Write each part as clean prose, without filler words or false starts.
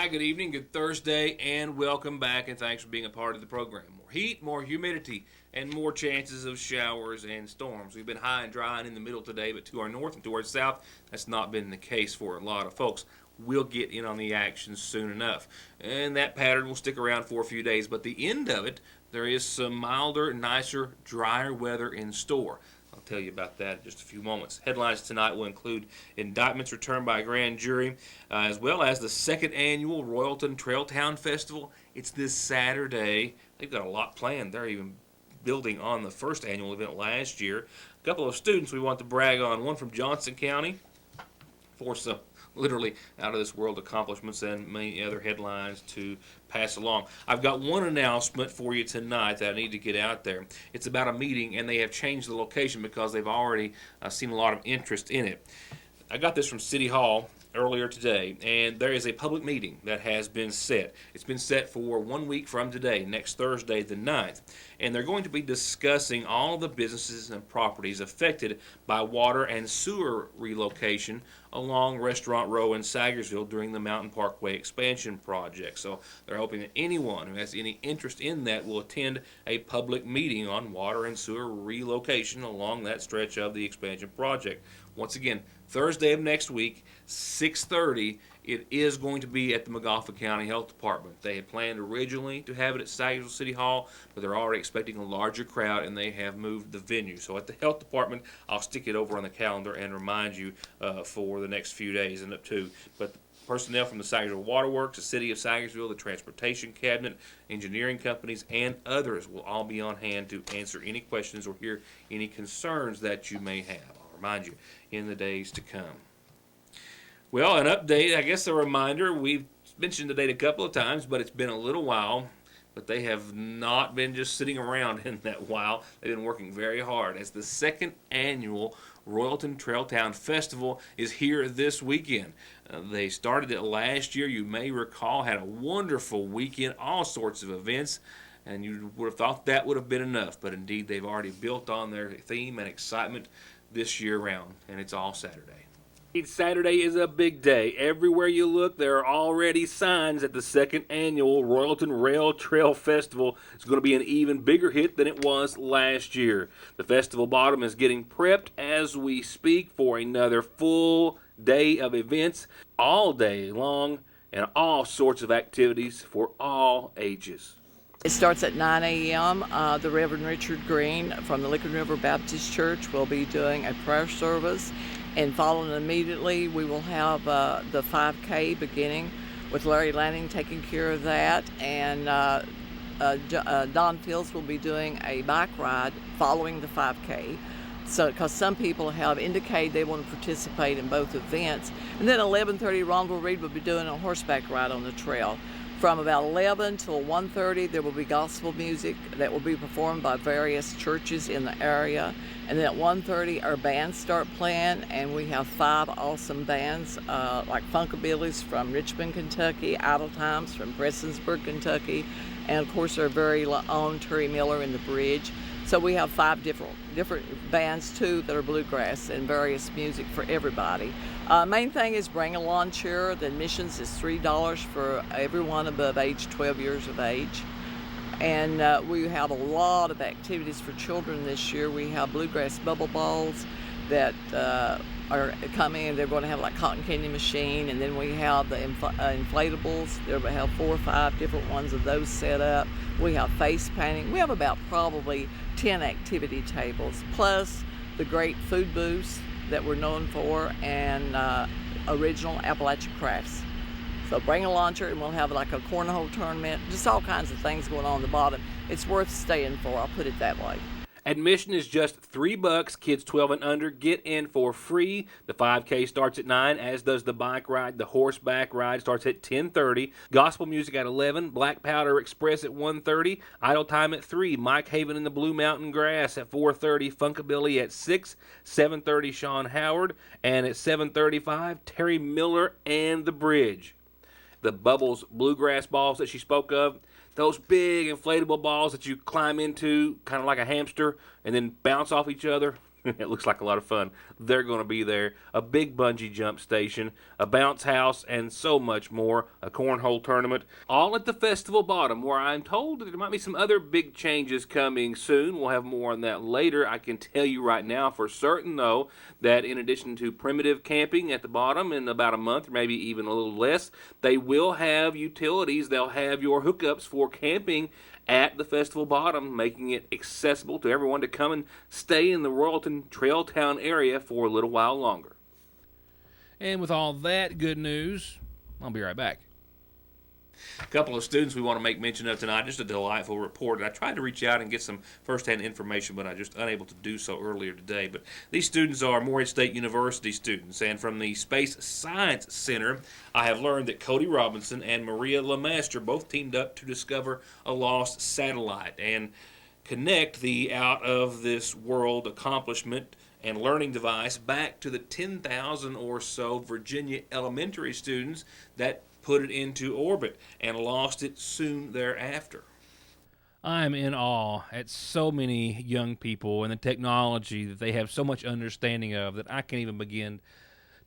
Hi, good evening, good Thursday, and welcome back, and thanks for being a part of the program. More heat, more humidity, and more chances of showers and storms. We've been high and dry and in the middle today, but to our north and to our south, that's not been the case for a lot of folks. We'll get in on the action soon enough, and that pattern will stick around for a few days, but the end of it, there is some milder, nicer, drier weather in store. I'll tell you about that in just a few moments. Headlines tonight will include indictments returned by a grand jury, as well as the second annual Royalton Trailtown Festival. It's this Saturday. They've got a lot planned. They're even building on the first annual event last year. A couple of students we want to brag on. One from Johnson County for some literally out of this world accomplishments and many other headlines to pass along. I've got one announcement for you tonight that I need to get out there. It's about a meeting, and they have changed the location because they've already seen a lot of interest in it. I got this from City Hall earlier today, and there is a public meeting that has been set. It's been set for 1 week from today, next Thursday the 9th, and they're going to be discussing all the businesses and properties affected by water and sewer relocation along Restaurant Row in Sagersville during the Mountain Parkway expansion project. So they're hoping that anyone who has any interest in that will attend a public meeting on water and sewer relocation along that stretch of the expansion project. Once again, Thursday of next week, 6:30, it is going to be at the Magoffin County Health Department. They had planned originally to have it at Sagersville City Hall, but they're already expecting a larger crowd, and they have moved the venue. So at the Health Department, I'll stick it over on the calendar and remind you for the next few days and up to. But personnel from the Sagersville Waterworks, the City of Sagersville, the Transportation Cabinet, engineering companies, and others will all be on hand to answer any questions or hear any concerns that you may have. I'll remind you in the days to come. Well, an update, I guess a reminder, we've mentioned the date a couple of times, but it's been a little while, but they have not been just sitting around in that while. They've been working very hard as the second annual Royalton Trailtown Festival is here this weekend. They started it last year, you may recall, had a wonderful weekend, all sorts of events, and you would have thought that would have been enough, but indeed they've already built on their theme and excitement this year round, and it's all Saturday. Saturday is a big day. Everywhere you look, there are already signs that the second annual Royalton Rail Trail Festival is going to be an even bigger hit than it was last year. The festival bottom is getting prepped as we speak for another full day of events all day long and all sorts of activities for all ages. It starts at 9 a.m. The Reverend Richard Green from the Licking River Baptist Church will be doing a prayer service. And following immediately, we will have the 5K beginning with Larry Lanning taking care of that. And Don Fields will be doing a bike ride following the 5K. So, because some people have indicated they want to participate in both events. And then 11:30, Rondell Reed will be doing a horseback ride on the trail. From about 11 till 1:30, there will be gospel music that will be performed by various churches in the area. And then at 1:30, our bands start playing, and we have 5 awesome bands, like Funkabilly's from Richmond, Kentucky, Idle Times from Prestonsburg, Kentucky, and of course our very own Terry Miller in the Bridge. So we have 5 different bands too that are bluegrass and various music for everybody. Main thing is bring a lawn chair. The admissions is $3 for everyone above age 12 years of age. And we have a lot of activities for children this year. We have bluegrass bubble balls that are coming. They're going to have like cotton candy machine, and then we have the inflatables. There we have 4 or 5 different ones of those set up. We have face painting. We have about probably 10 activity tables, plus the great food booths that we're known for, and original Appalachian crafts. So bring a launcher, and we'll have like a cornhole tournament, just all kinds of things going on the bottom. It's worth staying for, I'll put it that way. Admission is just $3. Kids 12 and under get in for free. The 5K starts at 9, as does the bike ride. The horseback ride starts at 10:30. Gospel music at 11. Black Powder Express at 1:30. Idle Time at 3. Mike Haven and the Blue Mountain Grass at 4:30. Funkabilly at 6. 7:30 Sean Howard. And at 7:35 Terry Miller and the Bridge. The Bubbles bluegrass balls that she spoke of, those big inflatable balls that you climb into kind of like a hamster and then bounce off each other, It looks like a lot of fun. They're going to be there. A big bungee jump station, a bounce house, and so much more. A cornhole tournament, all at the festival bottom, where I'm told that there might be some other big changes coming soon. We'll have more on that later. I can tell you right now for certain, though, that in addition to primitive camping at the bottom in about a month, or maybe even a little less, they will have utilities. They'll have your hookups for camping at the festival bottom, making it accessible to everyone to come and stay in the Royalton Trail Town area for a little while longer. And with all that good news, I'll be right back. A couple of students we want to make mention of tonight. Just a delightful report. I tried to reach out and get some first-hand information, but I just unable to do so earlier today. But these students are Morehead State University students, and from the Space Science Center, I have learned that Cody Robinson and Maria LeMaster both teamed up to discover a lost satellite and connect the out-of-this-world accomplishment and learning device back to the 10,000 or so Virginia elementary students that put it into orbit and lost it soon thereafter. I'm in awe at so many young people and the technology that they have so much understanding of that I can't even begin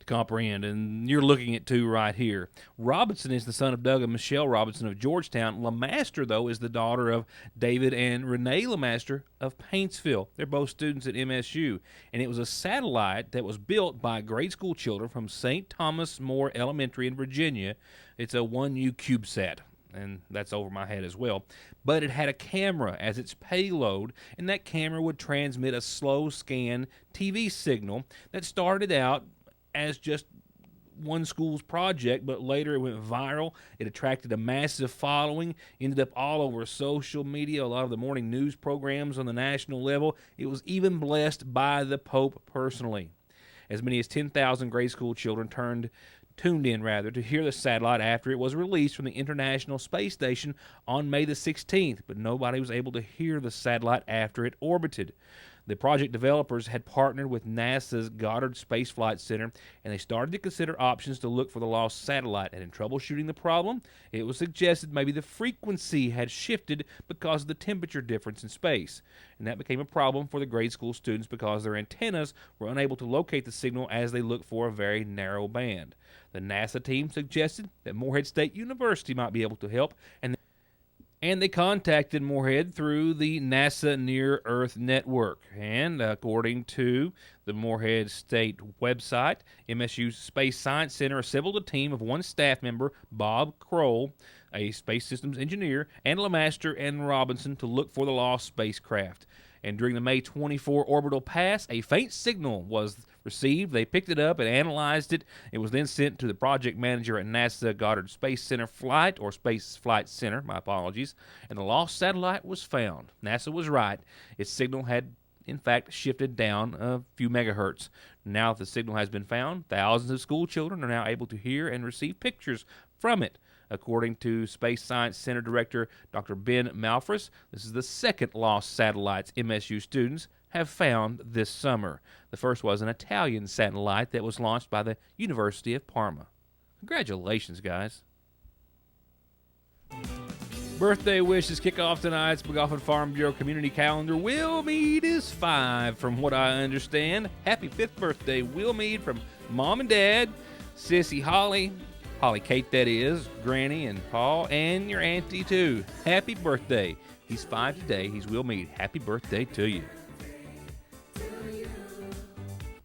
to comprehend, and you're looking at two right here. Robinson is the son of Doug and Michelle Robinson of Georgetown. LeMaster, though, is the daughter of David and Renee LeMaster of Paintsville. They're both students at MSU, and it was a satellite that was built by grade school children from St. Thomas More Elementary in Virginia. It's a 1U CubeSat, and that's over my head as well. But it had a camera as its payload, and that camera would transmit a slow scan TV signal that started out as just one school's project, but later it went viral. It attracted a massive following, ended up all over social media, a lot of the morning news programs on the national level. It was even blessed by the Pope personally. As many as 10,000 grade school children tuned in to hear the satellite after it was released from the International Space Station on May the 16th, but nobody was able to hear the satellite after it orbited. The project developers had partnered with NASA's Goddard Space Flight Center, and they started to consider options to look for the lost satellite. And in troubleshooting the problem, it was suggested maybe the frequency had shifted because of the temperature difference in space. And that became a problem for the grade school students because their antennas were unable to locate the signal as they looked for a very narrow band. The NASA team suggested that Morehead State University might be able to help, and they contacted Morehead through the NASA Near Earth Network. And according to the Morehead State website, MSU's Space Science Center assembled a team of one staff member, Bob Kroll, a space systems engineer, and LeMaster and Robinson to look for the lost spacecraft. And during the May 24 orbital pass, a faint signal was received. They picked it up and analyzed it. It was then sent to the project manager at NASA Goddard Space Center Space Flight Center, my apologies, and the lost satellite was found. NASA was right. Its signal had, in fact, shifted down a few megahertz. Now that the signal has been found, thousands of school children are now able to hear and receive pictures from it. According to Space Science Center Director Dr. Ben Malfris, this is the second lost satellites MSU students have found this summer. The first was an Italian satellite that was launched by the University of Parma. Congratulations, guys. Birthday wishes kick off tonight's Magoffin Farm Bureau Community Calendar. Will Mead is 5, from what I understand. Happy 5th birthday, Will Mead, from Mom and Dad, Sissy Holly Kate that is, Granny and Paul, and your auntie too. Happy birthday. He's 5 today. He's Will Mead. Happy birthday to you.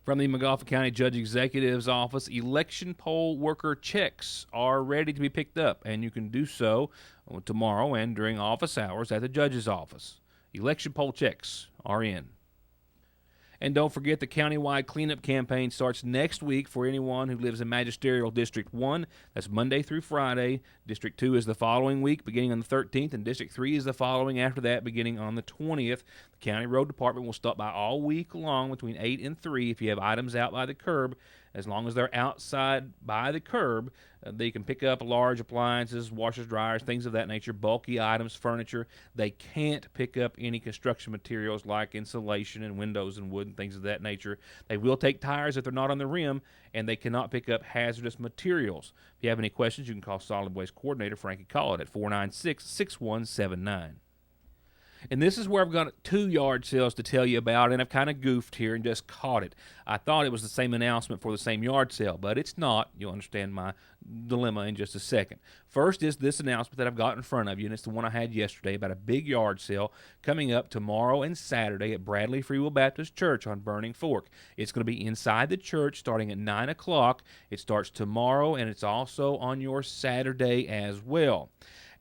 From the Magoffin County Judge Executive's Office, election poll worker checks are ready to be picked up, and you can do so tomorrow and during office hours at the judge's office. Election poll checks are in. And don't forget, the countywide cleanup campaign starts next week for anyone who lives in Magisterial District 1. That's Monday through Friday. District 2 is the following week, beginning on the 13th, and District 3 is the following after that, beginning on the 20th. The County Road Department will stop by all week long between 8 and 3 if you have items out by the curb. As long as they're outside by the curb, they can pick up large appliances, washers, dryers, things of that nature, bulky items, furniture. They can't pick up any construction materials like insulation and windows and wood and things of that nature. They will take tires if they're not on the rim, and they cannot pick up hazardous materials. If you have any questions, you can call Solid Waste Coordinator Frankie Collett at 496-6179. And this is where I've got 2 yard sales to tell you about, and I've kind of goofed here and just caught it. I thought it was the same announcement for the same yard sale, but it's not. You'll understand my dilemma in just a second. First is this announcement that I've got in front of you, and it's the one I had yesterday about a big yard sale coming up tomorrow and Saturday at Bradley Free Will Baptist Church on Burning Fork. It's going to be inside the church starting at 9 o'clock. It starts tomorrow, and it's also on your Saturday as well.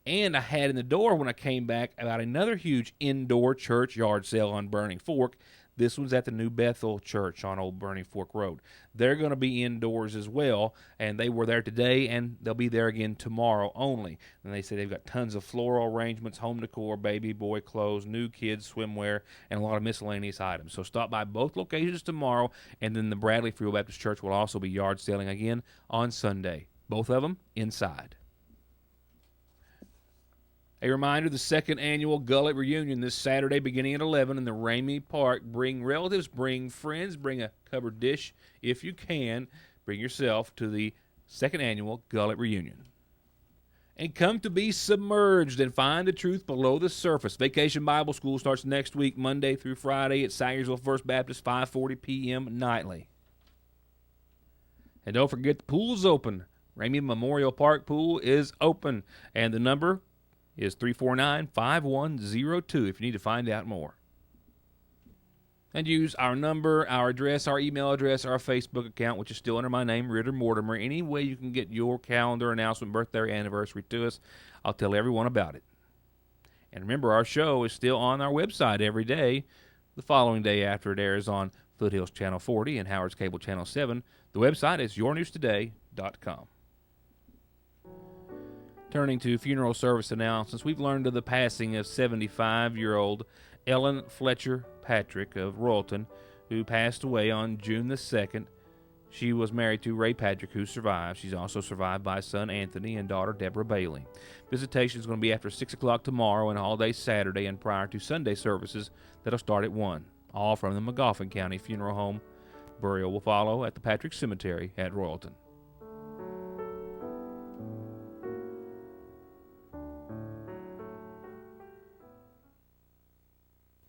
And I had in the door when I came back about another huge indoor church yard sale on Burning Fork. This one's at the New Bethel Church on Old Burning Fork Road. They're going to be indoors as well, and they were there today, and they'll be there again tomorrow only. And they say they've got tons of floral arrangements, home decor, baby, boy clothes, new kids, swimwear, and a lot of miscellaneous items. So stop by both locations tomorrow, and then the Bradley Free Will Baptist Church will also be yard selling again on Sunday. Both of them inside. A reminder, the 2nd annual Gullet Reunion this Saturday beginning at 11 in the Ramey Park. Bring relatives, bring friends, bring a covered dish if you can. Bring yourself to the 2nd annual Gullet Reunion. And come to be submerged and find the truth below the surface. Vacation Bible School starts next week, Monday through Friday at Sayersville First Baptist, 5:40 p.m. nightly. And don't forget the pool's open. Ramey Memorial Park Pool is open, and the number is 349-5102 if you need to find out more. And use our number, our address, our email address, our Facebook account, which is still under my name, Ritt or Mortimer. Any way you can get your calendar announcement, birthday, or anniversary to us, I'll tell everyone about it. And remember, our show is still on our website every day, the following day after it airs on Foothills Channel 40 and Howard's Cable Channel 7. The website is yournewstoday.com. Turning to funeral service announcements, we've learned of the passing of 75-year-old Ellen Fletcher Patrick of Royalton, who passed away on June the 2nd. She was married to Ray Patrick, who survived. She's also survived by son Anthony and daughter Deborah Bailey. Visitation is going to be after 6 o'clock tomorrow and all day Saturday and prior to Sunday services that'll start at 1, all from the Magoffin County Funeral Home. Burial will follow at the Patrick Cemetery at Royalton.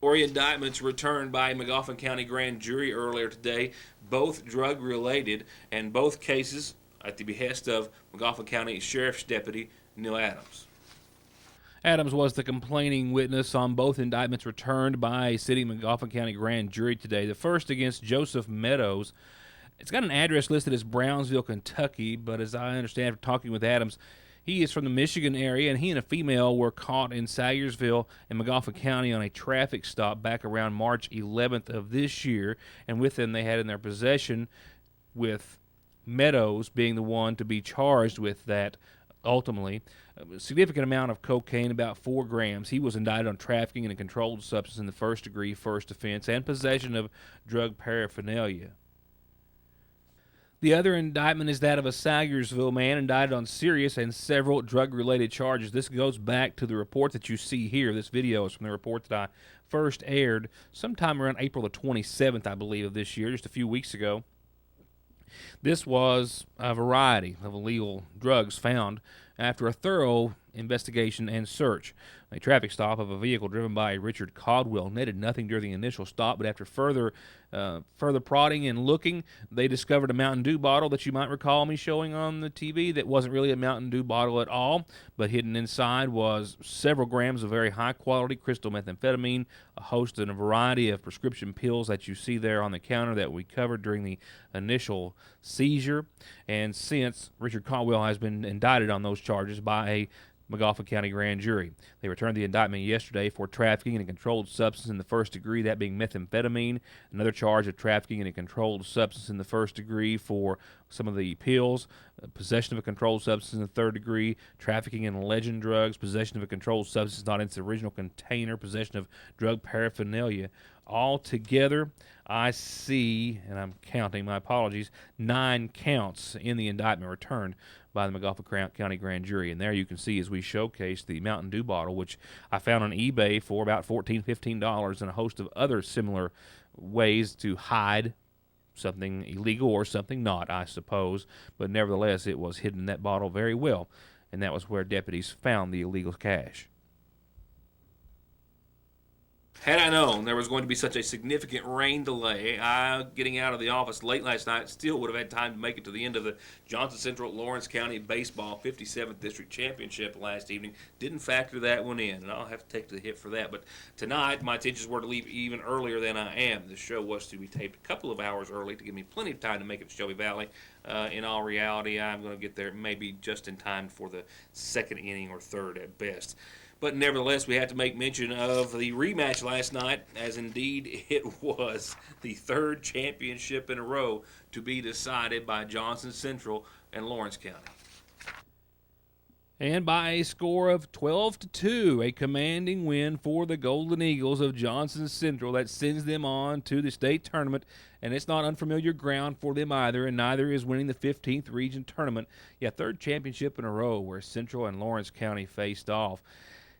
Four indictments returned by Magoffin County Grand Jury earlier today, both drug-related, and both cases at the behest of Magoffin County Sheriff's Deputy Neil Adams. Adams was the complaining witness on both indictments returned by a sitting Magoffin County Grand Jury today. The first against Joseph Meadows. It's got an address listed as Brownsville, Kentucky, but as I understand from talking with Adams, he is from the Michigan area, and he and a female were caught in Sayersville and Magoffin County on a traffic stop back around March 11th of this year, and with them they had in their possession, with Meadows being the one to be charged with that ultimately, a significant amount of cocaine, about 4 grams. He was indicted on trafficking in a controlled substance in the first-degree first offense and possession of drug paraphernalia. The other indictment is that of a Sayersville man indicted on serious and several drug-related charges. This goes back to the report that you see here. This video is from the report that I first aired sometime around April the 27th, I believe, of this year, just a few weeks ago. This was a variety of illegal drugs found after a thorough investigation and search. A traffic stop of a vehicle driven by Richard Caldwell netted nothing during the initial stop, but after further prodding and looking, they discovered a Mountain Dew bottle that you might recall me showing on the TV that wasn't really a Mountain Dew bottle at all, but hidden inside was several grams of very high-quality crystal methamphetamine, a host and a variety of prescription pills that you see there on the counter that we covered during the initial seizure. And since Richard Caldwell has been indicted on those charges by a Magoffin County Grand Jury. They returned the indictment yesterday for trafficking in a controlled substance in the first degree, that being methamphetamine. Another charge of trafficking in a controlled substance in the first degree for some of the pills, possession of a controlled substance in the third degree, trafficking in legend drugs, possession of a controlled substance not in its original container, possession of drug paraphernalia. All together, I see, and I'm counting, my apologies, 9 counts in the indictment returned by the Magoffin County Grand Jury. And there you can see as we showcase the Mountain Dew bottle, which I found on eBay for about $14, $15, and a host of other similar ways to hide something illegal or something not, I suppose. But nevertheless, it was hidden in that bottle very well, and that was where deputies found the illegal cash. Had I known there was going to be such a significant rain delay, getting out of the office late last night still would have had time to make it to the end of the Johnson Central Lawrence County Baseball 57th District Championship last evening. Didn't factor that one in, and I'll have to take the hit for that. But tonight, my intentions were to leave even earlier than I am. The show was to be taped a couple of hours early to give me plenty of time to make it to Shelby Valley. In all reality, I'm going to get there maybe just in time for the second inning or third at best. But nevertheless, we had to make mention of the rematch last night, as indeed it was the third championship in a row to be decided by Johnson Central and Lawrence County. And by a score of 12-2, a commanding win for the Golden Eagles of Johnson Central that sends them on to the state tournament. And it's not unfamiliar ground for them either, and neither is winning the 15th region tournament. Yeah, third championship in a row where Central and Lawrence County faced off.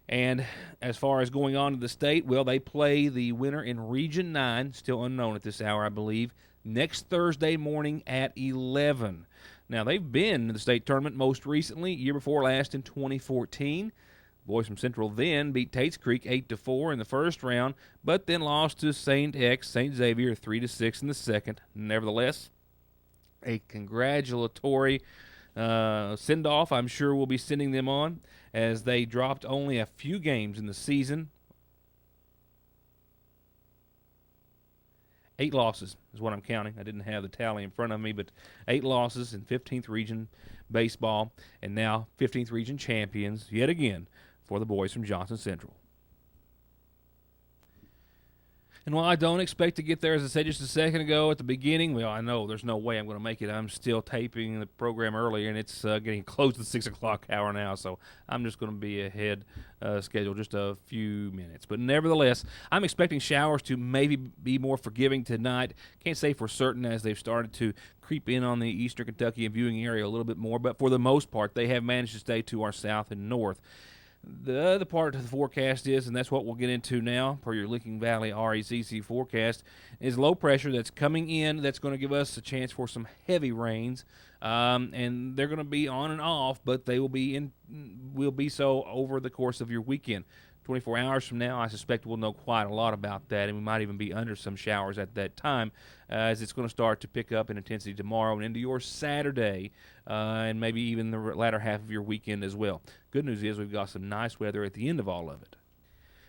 And as far as going on to the state, well, they play the winner in Region 9, still unknown at this hour, I believe, next Thursday morning at 11. Now, they've been in the state tournament most recently, year before last in 2014. Boys from Central then beat Tates Creek 8-4 in the first round, but then lost to St. Xavier 3-6 in the second. Nevertheless, a congratulatory send-off I'm sure we'll be sending them on, as they dropped only a few games in the season. 8 losses is what I'm counting. I didn't have the tally in front of me, but 8 losses in 15th region baseball, and now 15th region champions yet again for the boys from Johnson Central. And while I don't expect to get there, as I said just a second ago at the beginning, well, I know there's no way I'm going to make it. I'm still taping the program earlier, and it's getting close to the 6 o'clock hour now, so I'm just going to be ahead schedule just a few minutes. But nevertheless, I'm expecting showers to maybe be more forgiving tonight. Can't say for certain, as they've started to creep in on the eastern Kentucky and viewing area a little bit more, but for the most part, they have managed to stay to our south and north. The other part of the forecast is, and that's what we'll get into now, per your Licking Valley RECC forecast, is low pressure that's coming in that's going to give us a chance for some heavy rains. And they're going to be on and off, but they will be so over the course of your weekend. 24 hours from now, I suspect we'll know quite a lot about that, and we might even be under some showers at that time, as it's going to start to pick up in intensity tomorrow and into your Saturday, and maybe even the latter half of your weekend as well. Good news is we've got some nice weather at the end of all of it.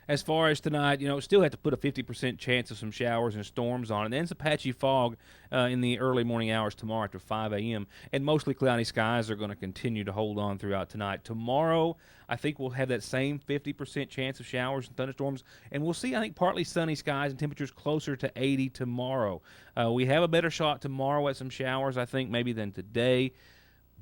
As far as tonight, still have to put a 50% chance of some showers and storms on it. And then some patchy fog in the early morning hours tomorrow after 5 a.m. And mostly cloudy skies are going to continue to hold on throughout tonight. Tomorrow, I think we'll have that same 50% chance of showers and thunderstorms. And we'll see, I think, partly sunny skies and temperatures closer to 80 tomorrow. We have a better shot tomorrow at some showers, I think, maybe than today.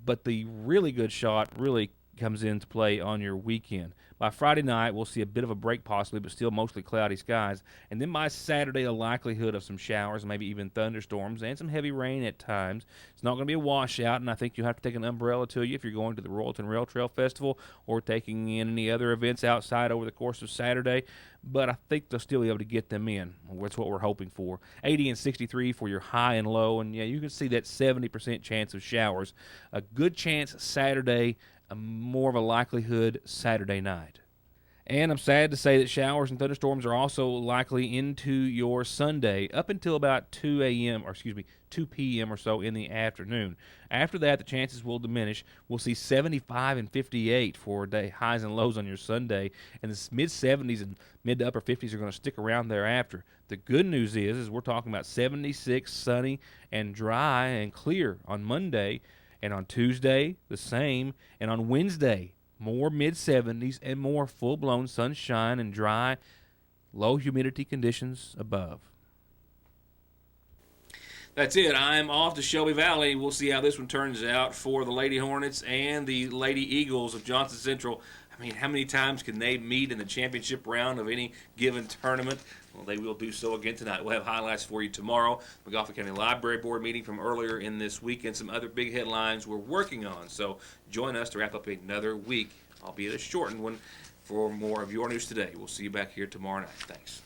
But the really good shot really comes into play on your weekend. By Friday night, we'll see a bit of a break possibly, but still mostly cloudy skies. And then by Saturday, a likelihood of some showers, maybe even thunderstorms, and some heavy rain at times. It's not going to be a washout, and I think you'll have to take an umbrella to you if you're going to the Royalton Rail Trail Festival or taking in any other events outside over the course of Saturday. But I think they'll still be able to get them in. That's what we're hoping for. 80 and 63 for your high and low, and yeah, you can see that 70% chance of showers. A good chance Saturday, more of a likelihood Saturday night. And I'm sad to say that showers and thunderstorms are also likely into your Sunday up until about 2 p.m. or so in the afternoon. After that, the chances will diminish. We'll see 75 and 58 for day highs and lows on your Sunday, and the mid-70s and mid to upper 50s are going to stick around thereafter. The good news is we're talking about 76, sunny and dry and clear on Monday, and on Tuesday, the same, and on Wednesday, more mid-70s and more full-blown sunshine and dry, low humidity conditions above. That's it. I'm off to Shelby Valley. We'll see how this one turns out for the Lady Hornets and the Lady Eagles of Johnson Central. I mean, how many times can they meet in the championship round of any given tournament? Well, they will do so again tonight. We'll have highlights for you tomorrow. Magoffin County Library Board meeting from earlier in this week and some other big headlines we're working on. So join us to wrap up another week, albeit a shortened one, for more of your news today. We'll see you back here tomorrow night. Thanks.